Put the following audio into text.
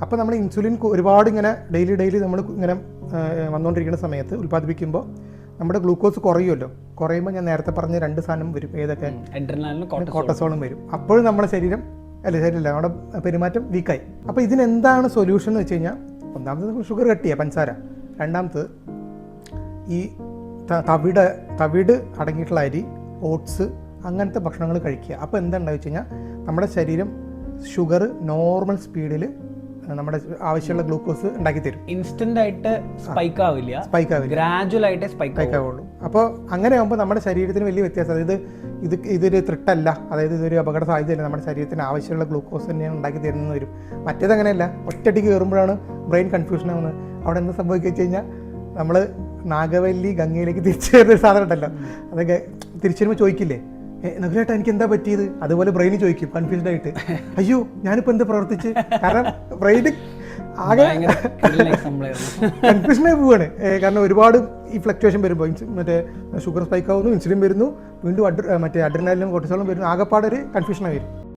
അപ്പോൾ നമ്മൾ ഇൻസുലിൻ ഒരുപാട് ഇങ്ങനെ ഡെയിലി നമ്മൾ ഇങ്ങനെ വന്നുകൊണ്ടിരിക്കുന്ന സമയത്ത് ഉൽപ്പാദിപ്പിക്കുമ്പോൾ നമ്മുടെ ഗ്ലൂക്കോസ് കുറയുമല്ലോ. കുറയുമ്പോൾ ഞാൻ നേരത്തെ പറഞ്ഞ 2 സാധനം വരും. ഏതൊക്കെ? കോർട്ടിസോളും വരും. അപ്പോഴും നമ്മുടെ ശരീരം ശരിയല്ല, നമ്മുടെ പെരുമാറ്റം വീക്കായി. അപ്പോൾ ഇതിനെന്താണ് സൊല്യൂഷൻ എന്ന് വെച്ച് കഴിഞ്ഞാൽ, ഒന്നാമത് ഷുഗർ കട്ടിയാണ്, പഞ്ചസാര. രണ്ടാമത് ഈ തവിട് അടങ്ങിയിട്ടുള്ള അരി, ഓട്സ്, അങ്ങനത്തെ ഭക്ഷണങ്ങൾ കഴിക്കുക. അപ്പോൾ എന്താണെന്ന് വെച്ച് കഴിഞ്ഞാൽ നമ്മുടെ ശരീരം ഷുഗർ നോർമൽ സ്പീഡിൽ നമ്മുടെ ആവശ്യമുള്ള ഗ്ലൂക്കോസ് ഉണ്ടാക്കി തരും. ഇൻസ്റ്റന്റ് ആയിട്ട് സ്പൈക്ക് ആവില്ല, ഗ്രാജുവൽ ആയിട്ട് സ്പൈക്ക് ആവുള്ളൂ. അപ്പോൾ അങ്ങനെ ആകുമ്പോൾ നമ്മുടെ ശരീരത്തിന് വലിയ വ്യത്യാസം. അതായത് ഇതൊരു ത്രിട്ടല്ല, അതായത് ഇതൊരു അപകട സാധ്യതയല്ല, നമ്മുടെ ശരീരത്തിന് ആവശ്യമുള്ള ഗ്ലൂക്കോസ് തന്നെയാണ് ഉണ്ടാക്കി തരുന്നത് വരും. മറ്റേത് അങ്ങനെയല്ല, ഒറ്റയടിക്ക് കയറുമ്പോഴാണ് ബ്രെയിൻ കൺഫ്യൂഷൻ ആവുന്നത്. അവിടെ എന്താ സംഭവിക്കുക വെച്ച് കഴിഞ്ഞാൽ, നമ്മൾ നാഗവല്ലി ഗംഗയിലേക്ക് തിരിച്ചു വരുന്നൊരു സാധനം ഉണ്ടല്ലോ, അതൊക്കെ തിരിച്ചു വരുമ്പോൾ ചോദിക്കില്ലേ, നഗരേട്ടാ എനിക്ക് എന്താ പറ്റിയത്? അതുപോലെ ബ്രെയിൻ ചോദിക്കും കൺഫ്യൂസ്ഡ് ആയിട്ട്, അയ്യോ ഞാനിപ്പോൾ എന്ത് പ്രവർത്തിച്ച്. കാരണം ബ്രെയിൻ ആകെ കൺഫ്യൂഷനായി പോവാണ്. കാരണം ഒരുപാട് ഈ ഫ്ലക്ച്വേഷൻ വരുമ്പോൾ മറ്റേ ഷുഗർ സ്പൈക്ക് ആവുന്നു, ഇൻസുലിൻ വരുന്നു, വീണ്ടും മറ്റേ അഡ്രിനാലിനും കോർട്ടിസോളും വരുന്നു, ആകെപ്പാടൊരു കൺഫ്യൂഷനായി വരും.